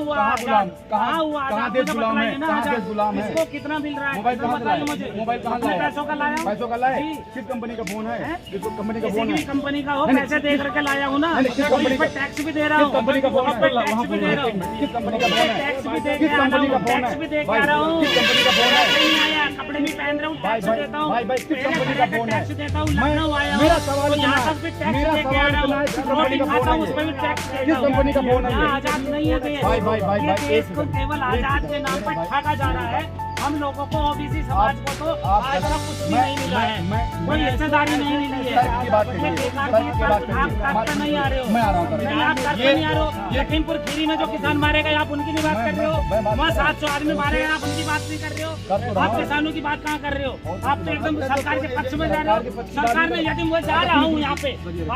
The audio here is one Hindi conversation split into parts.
हुआ गुलाम? कहाँ हुआ? कहाँ देश गुलाम है? कहाँ देश गुलाम है? इसको कितना मिल रहा है? मोबाइल कहाँ से लाया? मुझे मोबाइल कहाँ लाया? पैसों का लाया? पैसों का लाया? जी। किस कंपनी का फोन है? किस कंपनी का किसी फोन की भी है? कंपनी का हो, नहीं, पैसे दे करके लाया हूँ ना, नहीं, किस कंपनी का? टैक्स भी दे रहा हूँ, किस कंपनी का फोन है? टैक्स भी दे रहा हूँ, किस कंपनी का फोन है? टैक्स भी दे किस के आ रहा कंपनी का हूँ, फोन टैक्स भी दे है? के आ रहा हूँ, किस कंपनी का फोन है? नहीं आया, कपड़े भी पहन रहा हूँ, टैक्स देता हूँ, भाई किस कंपनी का फोन है? टैक्स देता हूँ, लखनऊ आया हूँ, मेरा सवाल तो इतना यहाँ है, तक भी टैक्स मेरा दे के आ सवाल रहा इतना है, हूँ, किस कंपनी रोटी का खाता फोन हूँ, है? उसमें भी टैक्स देता किस हूँ। कंपनी का फोन है? यहाँ आजाद नहीं है देश, भाई, ये देश एक को सेकंड। केवल आजाद के नाम पर ठगा जा रहा है। हम लोगों को ओबीसी समाज को तो आप- आज तक कुछ भी नहीं मिला है, कोई हिस्सेदारी नहीं मिली है। तर्क की बात करिए, ये बेकार तर्क की की बात बात, करिए। आप तर्क नहीं आ रहे हो, मैं आ रहा हूँ तर्क। नहीं आप तर्क नहीं आ रहे हो। लखीमपुर खीरी में जो किसान मारे गए, आप उनकी नहीं बात कर रहे हो। वहाँ 700 आदमी मारे गए, आप उनकी बात नहीं कर रहे हो। आप किसानों की बात कहाँ कर रहे हो? आप तो एकदम सरकार के पक्ष में जा रहे हो। सरकार ने, यदि मैं जा रहा हूँ यहाँ पे,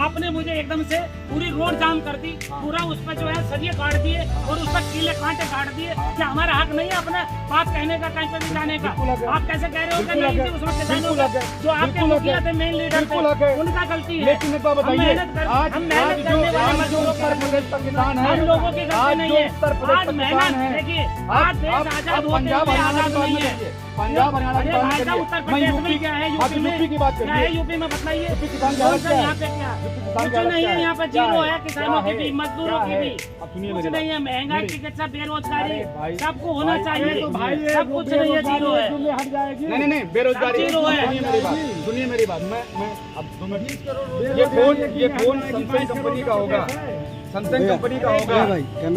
आपने मुझे एकदम से पूरी रोड जाम कर दी, पूरा उस पर जो है सरिये काट दिए और उस पर कीले कांटे काट दिए। क्या हमारा हक नहीं है अपना बात कहने का, कहीं पे भी जाने का? आप कैसे कह रहे हो कि नहीं थी उसमें किसानों का? जो आपके मुखिया थे, मेन लीडर थे, उनका गलती है। लेकिन एक बात बताइए, हम मेहनत करने वाले मजदूरों उत्तर प्रदेश का किसान है, हम लोगों की गलती आज नहीं जो है। उत्तर प्रदेश आज का मेहनत किसान है, देखिए, आज देश आजाद होते पंजाब हुए हरियाणा आजाद की बात नहीं मत है। करिए, पंजाब हरियाणा की अरे बात भाई मत साहब, करिए। उत्तर मैं प्रदेश में यूपी क्या है? आप यूपी की बात क्या है? करिए। यूपी में बताइए, यूपी किसान की कौन हालत सा क्या है? यहाँ पे क्या? किसान की कुछ हालत नहीं क्या है है? यहाँ पे, क्या जीरो है? है किसानों क्या की भी, है? मजदूरों क्या की है? भी। अब सुनिए कुछ मेरी नहीं है, बात। महंगाई, मेरी- चिकित्सा, बेरोजगारी, अरे भाई, सबको होना भाई, चाहिए। तो भाई सब कुछ नहीं है, जीरो है। हट जाएगी। नहीं बेरोजगारी। सब जीरो है। सुनिए मेरी बात, सुनिए मेरी बात। मैं अब 2 मिनट। ये फोन सैमसंग कंपनी का होगा, सैमसंग कंपनी का होगा।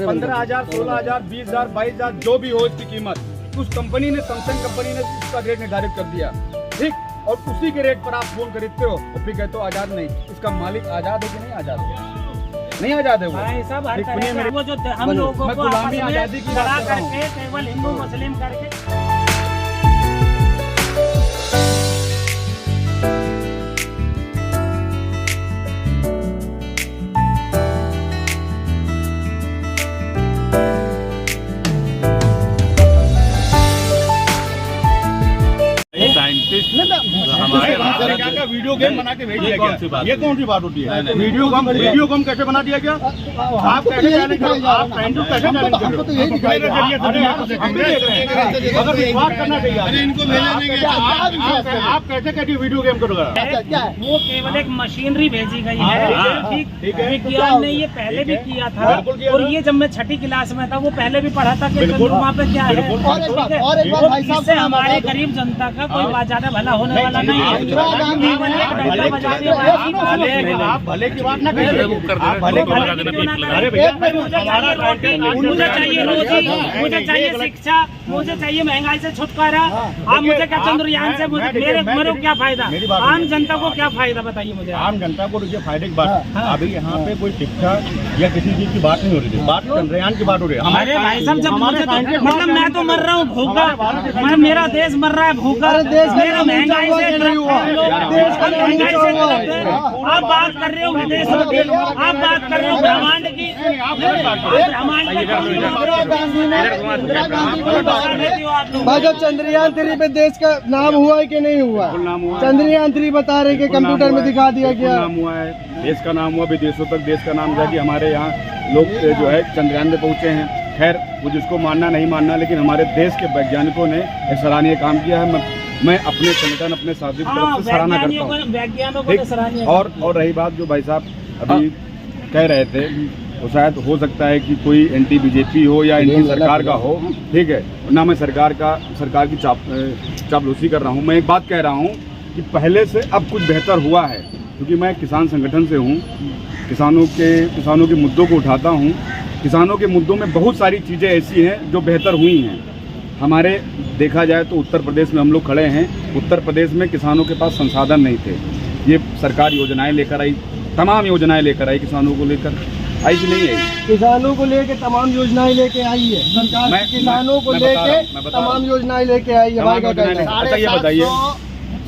15,000, 16,000, 20,000, 22,000 जो भी हो इसकी कीमत, उस कंपनी ने, सैमसंग कंपनी ने इसका रेट निर्धारित कर दिया, ठीक? और उसी के रेट पर आप फोन खरीदते हो और फिर कहते हो आजाद नहीं। इसका मालिक आजाद है कि नहीं आजाद है? नहीं आजाद है वो। भाई साहब, हर सुनिए तरह मेरी- से वो जो हम लोगों मैं को गुलामी आपस में आजादी की बात लड़ा कर रहा हूँ। करके, केवल हिंदू मुस्लिम करके साइंटिस्ट हमारे भारत का वीडियो गेम बना के भेज दिया कौन सी बात गया। ये कौन सी बात होती है? नहीं, नहीं, वीडियो गेम कैसे बना दिया गया? आप कैसे चैलेंज कर, आप साइंटिस्ट कैसे चैलेंज कर रहे हो? ये दिखाई दे रही है, हम भी देख रहे हैं। अगर विश्वास करना चाहिए, अरे इनको आप कैसे कहती वीडियो गेम करोगे? वो केवल एक मशीनरी भेजी गई है, ठीक है? विज्ञान ने ये पहले भी किया था, बिल्कुल किया और था। ये जब मैं छठी क्लास में था, वो पहले भी पढ़ा था कि बिल्कुल। वहाँ पे क्या है। बिल्कुल। और एक बात, इससे हमारे गरीब जनता का कोई ज्यादा भला होने वाला नहीं है। आप भले की बात ना करिए, आप भले की बात अरे भैया, मुझे चाहिए रोजी, मुझे चाहिए शिक्षा, मुझे चाहिए महंगाई से छुटकारा। आप मुझे क्या चंद्रयान से मेरे को क्या फायदा? आम जनता को क्या फायदा बताइए मुझे। आम जनता को रुझे फायदे की बात। अभी यहाँ पे कोई शिक्षा या किसी चीज की बात नहीं हो रही थी, बात चंद्रयान की बात हो रही है। हमारे भाई साहब, जब मुझे तो मतलब मैं तो मर रहा हूँ भूखा, मेरा देश मर रहा है भूखा, मेरा महंगाई से आप बात कर रहे हो विदेशों की, आप बात कर रहे हो ब्रह्मांड की, भाई जब चंद्रयान 3 पे देश का नाम हुआ है कि नहीं हुआ? चंद्रयान 3 बता रहे कि कंप्यूटर में दिखा दिया गया। नाम हुआ है, देश का नाम हुआ, विदेशों तक देश का नाम गया कि हमारे यहाँ लोग जो है चंद्रयान में पहुँचे हैं। खैर, वो जिसको मानना नहीं मानना, लेकिन हमारे देश के वैज्ञानिकों ने सराहनीय काम किया है। मैं अपने संगठन, अपने साथी की तरफ से सराहना करता हूँ। वैज्ञानिकों ने सराहनीय। और रही बात जो भाई साहब अभी कह रहे थे, वो शायद हो सकता है कि कोई एंटी बीजेपी हो या एंटी सरकार का हो, ठीक है ना? मैं सरकार की चापलूसी कर रहा हूँ। मैं एक बात कह रहा हूँ कि पहले से अब कुछ बेहतर हुआ है, क्योंकि मैं किसान संगठन से हूँ, किसानों के मुद्दों को उठाता हूँ। किसानों के मुद्दों में बहुत सारी चीज़ें ऐसी हैं जो बेहतर हुई हैं। हमारे देखा जाए तो उत्तर प्रदेश में हम लोग खड़े हैं, उत्तर प्रदेश में किसानों के पास संसाधन नहीं थे। ये सरकार योजनाएं लेकर आई, तमाम योजनाएं लेकर आई, किसानों को लेकर आई कि नहीं आई? किसानों को लेके तमाम योजनाएं लेके आई है सरकार। किसानों को लेके तमाम योजनाएं लेके आई है भाई का कहना है। अच्छा, ये बताइए,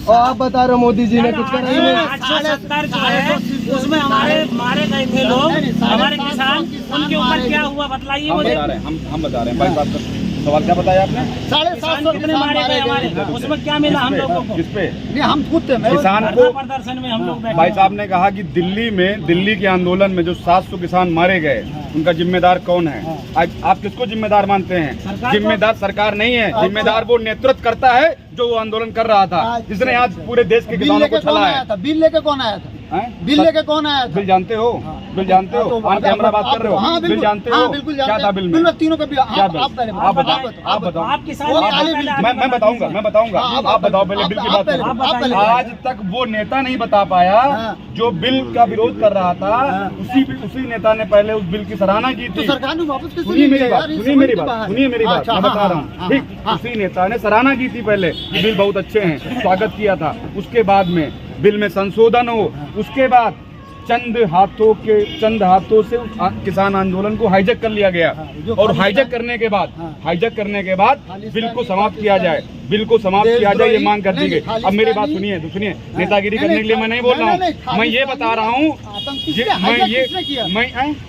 और आप बता रहे हो मोदी जी ने कुछ करा ही नहीं। 870 जो है उसमें हमारे मारे गए थे लोग, हमारे किसान, उनके ऊपर क्या हुआ बताइए हम मुझे। बता रहे हैं, हम बता रहे हैं भाई, बात कर सवाल क्या बताया आपने? 750 कितने मारे गए हमारे, उसमें क्या मिला हम लोगों को? किस पे? नहीं, हम खुद थे, मैं किसान धरना को प्रदर्शन में हम लोग बैठे भाई हैं। साहब ने कहा कि दिल्ली के आंदोलन में जो 700 किसान मारे गए उनका जिम्मेदार कौन है? आज आप किसको जिम्मेदार मानते हैं? सरकार को। जिम्मेदार सरकार नहीं है, जिम्मेदार वो नेतृत्व करता है जो वो आंदोलन कर रहा था, जिसने आज पूरे देश के किसानों को छला है। बिल लेके कौन आया था? हैं? बिल लेके कौन आया था? बिल जानते हो? बिल जानते हो? ऑन कैमरा बात कर रहे हो? हाँ, बिल बिल्कुल, जानते हो? हाँ, बिल्कुल क्या जानते था हैं। बिल बिल में? में तीनों का बिल, क्या बिल? आप पहले आप बताओ, आप बताओ। आप किसान वो हैं, काले पहले बिल- आगे मैं बताऊंगा, मैं बताऊंगा। हाँ, आप बताओ पहले बिल की बात पहले- करो। आप पहले- आज तक वो नेता नहीं बता पाया हाँ। जो बिल का विरोध कर रहा था, उसी नेता ने पहले उस बिल की सराहना की तो थी। सरकार ने वापस किस सुनिए मेरी बात, सुनिए मेरी बात, सुनिए मेरी बात, मैं बता रहा हूँ। ठीक, हाँ, उसी नेता ने सराहना की थी पहले, ये बिल बहुत अच्छे हैं, स्वागत किया था। उसके बाद में बिल में संशोधन हो, उसके बाद चंद हाथों से उस किसान आंदोलन को हाईजैक कर लिया गया, और हाईजैक करने के बाद बिल को समाप्त किया जाए, बिल को समाप्त किया जाए, ये मांग कर दी गई। अब मेरी बात सुनिए, नेतागिरी करने के लिए मैं नहीं बोल रहा हूँ, मैं ये बता रहा हूँ,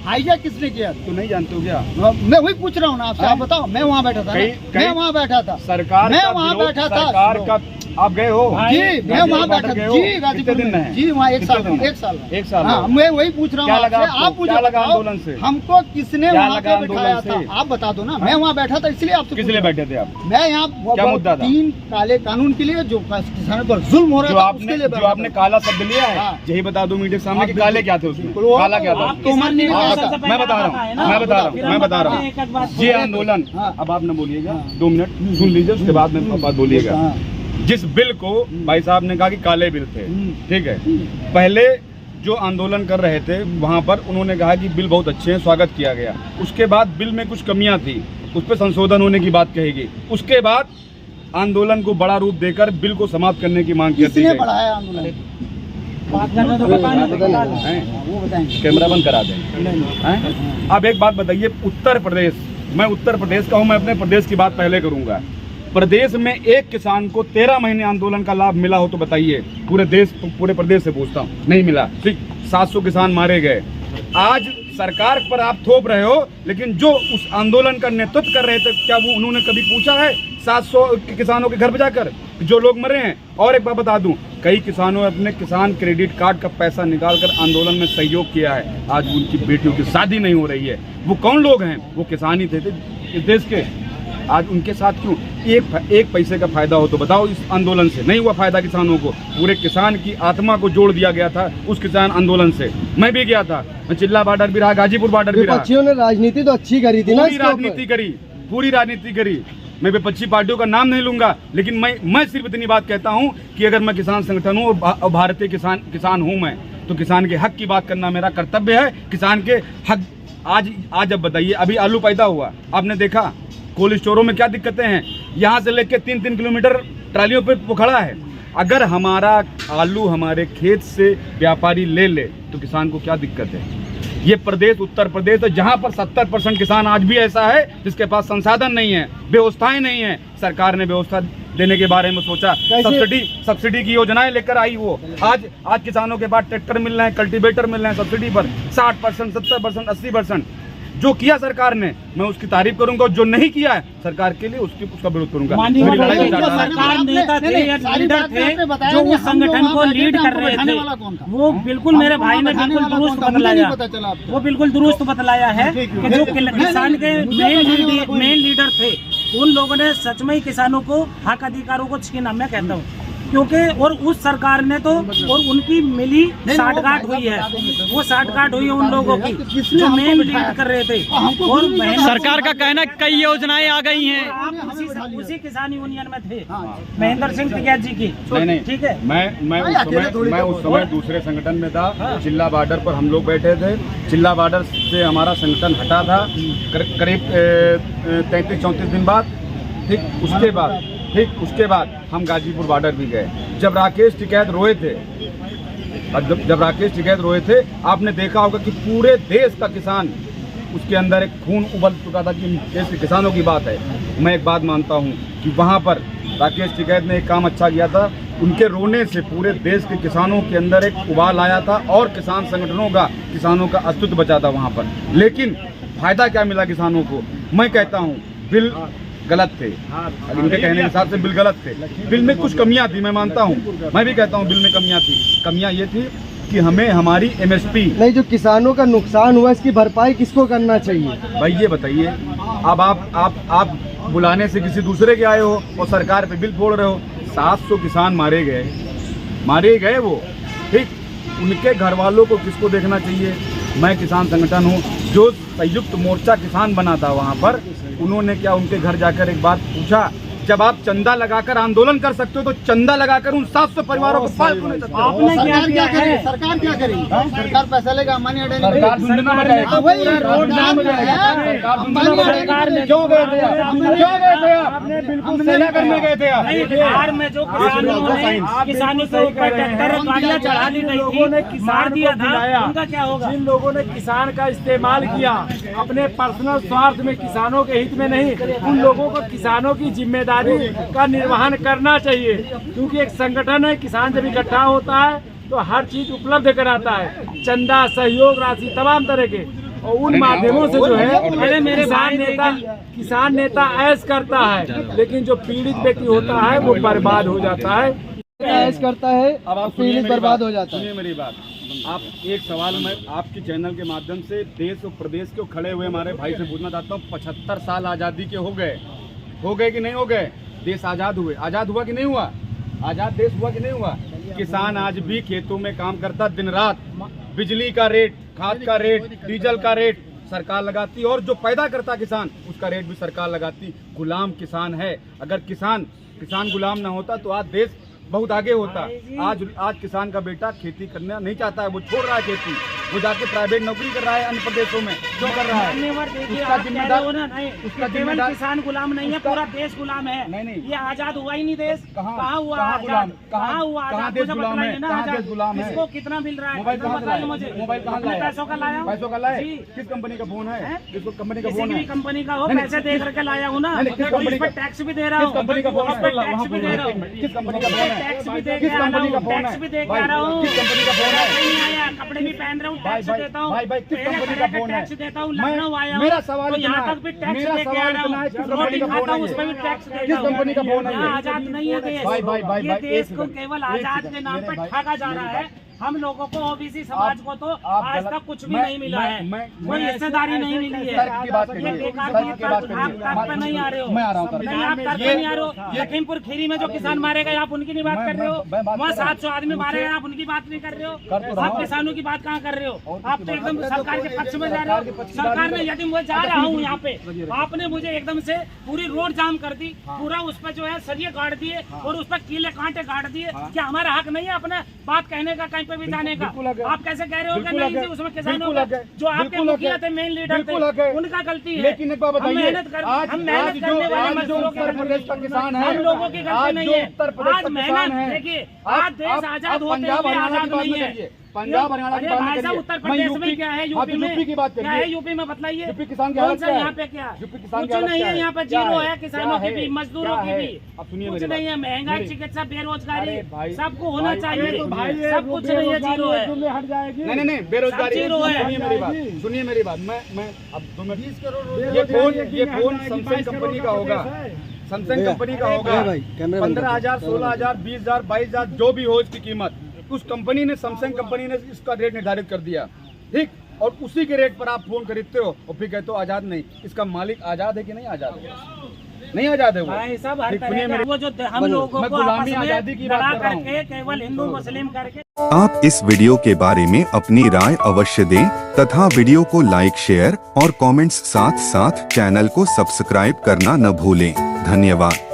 हाईजैक किसने किया? तो नहीं जानते हो क्या? मैं वही पूछ रहा हूँ ना आपसे, आप बताओ। मैं वहाँ बैठा था, मैं वहाँ बैठा था, सरकार मैं का वहाँ विरोध, बैठा था। सरकार का आप गए हो? जी, मैं वहाँ बैठा था। जी, कितने गाजीपुर दिन में। में? जी, वहाँ एक कितने साल दिन में? एक साल में। एक साल हाँ, में। मैं वही पूछ रहा क्या हूँ लगा आपसे। आपको? आप मुझे क्या लगा बताओ, आंदोलन से? हमको किसने क्या वहाँ लगा पे बिठाया आंदोलन था? से? आप बता दो ना। मैं वहाँ बैठा था, इसलिए आपसे किस लिए बैठे थे आप? मैं यहाँ क्या मुद्दा था? 3 काले कानून के लिए, जो किसानों पर जुल्म हो रहा था, उसके लिए बैठा आपने था। काला शब्द लिया है, हाँ। यही बता दो मीडिया के सामने कि हाँ, काले क्या थे उसमें? बिल्कुल, वो- काला क्या था? आप तो मन नहीं किसान लगा सबसे था। पहले मैं बता रहा आता है ना। हूँ, मैं बता रहा हूँ, फिर मैं हम बता रहा बताते हैं, एक एक बात हूँ। ये आंदोलन, हाँ। अब आप न बोलिएगा, 2 मिनट सुन लीजिए, उसके बाद में बात बोलिएगा। हाँ। जिस बिल को भाई साहब ने कहा कि काले बिल थे, ठीक है, पहले जो आंदोलन कर रहे थे वहाँ पर उन्होंने कहा कि बिल बहुत अच्छे हैं, स्वागत किया गया। उसके बाद बिल में कुछ कमियां थी, उस पर संशोधन होने की बात कहेगी। उसके बाद आंदोलन को बड़ा रूप देकर बिल को समाप्त करने की मांग कर दी किसने गई। बढ़ाया आंदोलन? बात करना तो बताना तो बता दो। हैं? वो बताएंगे। कैमरा बंद करा दें। हैं? अब एक बात बताइए, उत्तर प्रदेश, मैं उत्तर प्रदेश का हूँ, मैं अपने प्रदेश की बात पहले करूंगा। प्रदेश में एक किसान को 13 महीने आंदोलन का लाभ मिला हो तो बताइए। पूरे प्रदेश से पूछता हूँ, नहीं मिला। ठीक, 700 किसान मारे गए। आज सरकार पर आप थोप रहे हो, लेकिन जो उस आंदोलन का नेतृत्व कर रहे थे, क्या वो उन्होंने कभी पूछा है 700 किसानों के घर पे जाकर जो लोग मरे हैं? और एक बात बता दूं, कई किसानों ने अपने किसान क्रेडिट कार्ड का पैसा निकालकर आंदोलन में सहयोग किया है। आज उनकी बेटियों की शादी नहीं हो रही है। वो कौन लोग हैं? वो किसान ही थे इस देश के। आज उनके साथ क्यों? एक पैसे का फायदा हो तो बताओ। इस आंदोलन से नहीं हुआ फायदा किसानों को, पूरे किसान की आत्मा को जोड़ दिया गया था उस किसान आंदोलन से। मैं भी गया था, मैं चिल्ला बॉर्डर भी रहा, गाजीपुर बॉर्डर भी रहा। विपक्षियों ने राजनीति तो अच्छी करी थी ना, पूरी राजनीति करी, पूरी राजनीति करी। मैं विपक्षी पार्टियों का नाम नहीं लूंगा, लेकिन मैं सिर्फ इतनी बात कहता हूं कि अगर मैं किसान संगठन हूं और भारतीय किसान हूं मैं, तो किसान के हक की बात करना मेरा कर्तव्य है। किसान के हक आज अब बताइए, अभी आलू पैदा हुआ, आपने देखा कोल्ड स्टोरों में क्या दिक्कतें हैं। यहाँ से लेकर 3-3 किलोमीटर ट्रालियों पे वो खड़ा है। अगर हमारा आलू हमारे खेत से व्यापारी ले ले तो किसान को क्या दिक्कत है? ये प्रदेश उत्तर प्रदेश है जहाँ पर 70% किसान आज भी ऐसा है जिसके पास संसाधन नहीं है, व्यवस्थाएं नहीं है। सरकार ने व्यवस्था देने के बारे में सोचा, सब्सिडी की योजनाएं लेकर आई। वो आज किसानों के पास ट्रैक्टर मिल रहे हैं, कल्टीवेटर मिल रहे हैं सब्सिडी पर 60%, 70%, 80%। जो किया सरकार ने, मैं उसकी तारीफ करूंगा, और जो नहीं किया है सरकार के लिए उसका विरोध करूंगा। माननीय मेरी लड़ाई जो सरकार नेता थे या लीडर थे जो उस संगठन को लीड कर रहे थे, वो बिल्कुल मेरे भाई ने बिल्कुल दुरुस्त बतलाया। वो बिल्कुल दुरुस्त बतलाया है कि जो किसान के मेन लीडर थे उन लोगों ने सच में ही किसानों को हक अधिकारों को छीना। मैं कहता हूँ क्योंकि और उस सरकार ने तो और उनकी मिली साठगांठ हुई है, वो साठगांठ हुई है उन लोगों की जो मेन लीड कर रहे थे। और सरकार का कहना कई योजनाएं आ गई हैं। आप उसी किसान यूनियन में थे, महेंद्र सिंह टिकैत जी की। नहीं, ठीक है। मैं उस समय दूसरे संगठन में था। चिल्ला बॉर्डर पर हम लोग बैठे थे। चिल्ला बॉर्डर से हमारा संगठन हटा था करीब 33-34 दिन बाद। ठीक, उसके बाद हम गाजीपुर बॉर्डर भी गए। जब राकेश टिकैत रोए थे, आपने देखा होगा कि पूरे देश का किसान, उसके अंदर एक खून उबल चुका था कि देश के किसानों की बात है। मैं एक बात मानता हूं कि वहां पर राकेश टिकैत ने एक काम अच्छा किया था। उनके रोने से पूरे देश के किसानों के अंदर एक उबाल आया था और किसान संगठनों का, किसानों का अस्तित्व बचा था वहां पर। लेकिन फायदा क्या मिला किसानों को? मैं कहता हूं बिल गलत थे, इनके कहने के हिसाब से बिल गलत थे। बिल में कुछ कमियां थी, मैं मानता हूं, मैं भी कहता हूं बिल में कमियां थी। कमियां ये थी कि हमें हमारी MSP नहीं, जो किसानों का नुकसान हुआ इसकी भरपाई किसको करना चाहिए? भाई ये बताइए, अब आप बुलाने से किसी दूसरे के आए हो और सरकार पे बिल फोड़ रहे हो। 700 किसान मारे गए वो, ठीक। उनके घर वालों को किसको देखना चाहिए? मैं किसान संगठन हूँ, जो संयुक्त मोर्चा किसान बना था वहाँ पर, उन्होंने क्या उनके घर जाकर एक बात पूछा, जब आप चंदा लगाकर आंदोलन कर सकते हो तो चंदा लगाकर उन 700 परिवारों को पाल क्यों नहीं सकते? आपने क्या किया है? सरकार क्या करेगी? सरकार पैसा लेगा, मनी ऑर्डर सरकार ढूंढने में जाएगी। सरकार ने क्यों गए थे आपने बिल्कुल सेना करने गए थे आप। बिहार में जो किसानों के ऊपर ट्रैक्टर गाड़ियां चढ़ा दी गई थी, मार दिया था, उनका क्या होगा? जिन लोगों ने किसान का इस्तेमाल किया अपने पर्सनल स्वार्थ में, किसानों के हित में नहीं, उन लोगों को किसानों की जिम्मेदारी का निर्वहन करना चाहिए। क्योंकि एक संगठन है, किसान जब इकट्ठा होता है तो हर चीज उपलब्ध कराता है, चंदा, सहयोग राशि, तमाम तरह के, और उन माध्यमों से जो है मेरे किसान नेता ऐश करता है, लेकिन जो पीड़ित व्यक्ति होता है वो बर्बाद हो जाता है। ऐश करता है, अब आप पीड़ित बर्बाद हो जाता है। सुनिए मेरी बात, आप एक सवाल मैं आपके चैनल के माध्यम से देश और प्रदेश के खड़े हुए हमारे भाई से पूछना चाहता हूँ। 75 साल आज़ादी के हो गए कि नहीं हो गए? देश आज़ाद हुआ कि नहीं हुआ? आज़ाद देश हुआ कि नहीं हुआ? किसान आज भी खेतों में काम करता दिन रात। बिजली का रेट, खाद का रेट, डीजल का रेट सरकार लगाती, और जो पैदा करता किसान उसका रेट भी सरकार लगाती। गुलाम किसान है। अगर किसान गुलाम ना होता तो आज देश बहुत आगे होता। आज किसान का बेटा खेती करना नहीं चाहता है, वो छोड़ रहा है खेती, वो जाके प्राइवेट नौकरी कर रहा है अन्य प्रदेशों में। क्यों कर रहा है? उसका जिम्मेदार किसान गुलाम नहीं है, पूरा देश गुलाम है। नहीं, ये आजाद हुआ ही नहीं देश। कहाँ हुआ आजाद? कहाँ हुआ आजाद? देश गुलाम है? कहाँ देश गुलाम है? इसको कितना मिल रहा है? मोबाइल कहाँ बताइए मुझे। मोबाइल कहाँ लाया? पैसों का लाया? पैसों का लाया? जी। किस कंपनी का फोन है? किस कंपनी का किसी फोन भी है? कंपनी का हो, पैसे दे करके लाया हूँ ना, किस कंपनी का टैक्स भी दे रहा हूँ, कंपनी का फोन है? टैक्स भी दे रहा हूँ, किस कंपनी का फोन है? टैक्स भी दे किस के आ रहा कंपनी का हूँ, फोन टैक्स है? भी दे के आ रहा हूँ, किस कंपनी का फोन है? नहीं आया, कपड़े भी पहन रहा हूँ, टैक्स देता हूँ, भाई किस कंपनी का फोन है? टैक्स देता हूँ, लखनऊ आया हूँ मेरा सवाल तो इतना यहाँ है, तक भी टैक्स मेरा दे के आ सवाल रहा इतना है, हूँ, किस कंपनी रोटी का खाता फोन हूँ है? उसमें भी टैक्स किस देता हूँ। कंपनी का फोन है? यहाँ आजाद नहीं है देश। भाई, ये देश एक को सेकंड, केवल एक आजाद सेकंड, के नाम मेरे पर भाई, ठगा जा रहा है। हम लोगों को, ओबीसी समाज को तो आज तक कुछ भी नहीं मिला है, कोई हिस्सेदारी नहीं मिली है। तर्क की बात करिए, ये बेकार तर्क की बात आप तर्क पे नहीं आ रहे हो। मैं आ रहा हूँ। नहीं, आप तर्क पे नहीं आ रहे हो। लखीमपुर खीरी में जो किसान मारे गए आप उनकी नहीं बात कर रहे हो। वहाँ 700 आदमी मारे गए, आप उनकी बात नहीं कर रहे हो। आप किसानों की बात कहाँ कर रहे हो? आप तो एकदम सरकार के पक्ष में जा रहे हो। सरकार ने, यदि मैं जा रहा हूँ यहाँ पे, आपने मुझे एकदम से पूरी रोड जाम कर दी, पूरा उस पर जो है सरिये गाड़ दिए और उस पर कीले कांटे गाड़ दिए। क्या हमारा हक नहीं है अपना बात कहने का, कहीं पे भी जाने का? आप कैसे कह रहे हो कि नहीं? उसमें किसानों का जो आपके मुखिया थे, मेन लीडर थे, उनका गलती है। लेकिन एक बात बताइए, हम मेहनत करने वाले मजदूरों की उत्तर प्रदेश का किसान है, हम लोगों की गलती नहीं है। उत्तर प्रदेश आज का किसान मेहनत है, देखिए, आज देश आजाद होते हुए आजाद नहीं है। पंजाब हरियाणा की अरे बात भाई नहीं साहब, करिए। उत्तर मैं प्रदेश में क्या है? यूपी में यूपी की बात क्या है? करिए। यूपी में बताइए, यूपी किसान की कौन हालत सा क्या यहाँ है? पे क्या? यूपी किसान की कुछ हालत नहीं क्या है है? यहाँ पे, क्या जीरो है? है किसानों क्या की भी, है? मजदूरों क्या की है? भी। अब सुनिए कुछ मेरी नहीं है, बात। महंगाई, मेरी- चिकित्सा, बेरोजगारी अरे भाई, सबको होना भाई, चाहिए। अरे तो भाई, सब कुछ नहीं है, जीरो है। हट जाएगी। नहीं, बेरोजगारी। सब जीरो है। सुनिए मेरी बात, सुनिए मेरी बात। मैं अब 2 मिनट, ये फोन सैमसंग कंपनी का होगा, सैमसंग कंपनी का होगा। 15,000, 16,000, 20,000, 22,000 जो भी हो इसकी कीमत, उस कंपनी ने, सैमसंग कंपनी ने इसका रेट निर्धारित कर दिया, ठीक। और उसी के रेट पर आप फोन खरीदते हो और फिर कहते हो आजाद नहीं। इसका मालिक आजाद है कि नहीं आजाद है? नहीं आजाद है वो। भाई साहब, हर ठीक, तरह सुनिए का मेरी- वो जो हम लोगों मैं को गुलामी आपस आजादी में की बात लड़ा कर रहा हूँ। करके, केवल हिंदू मुस्लिम करके। आप इस वीडियो के बारे में अपनी राय अवश्य दें तथा वीडियो को लाइक, शेयर और कमेंट्स साथ साथ चैनल को सब्सक्राइब करना न भूलें। धन्यवाद।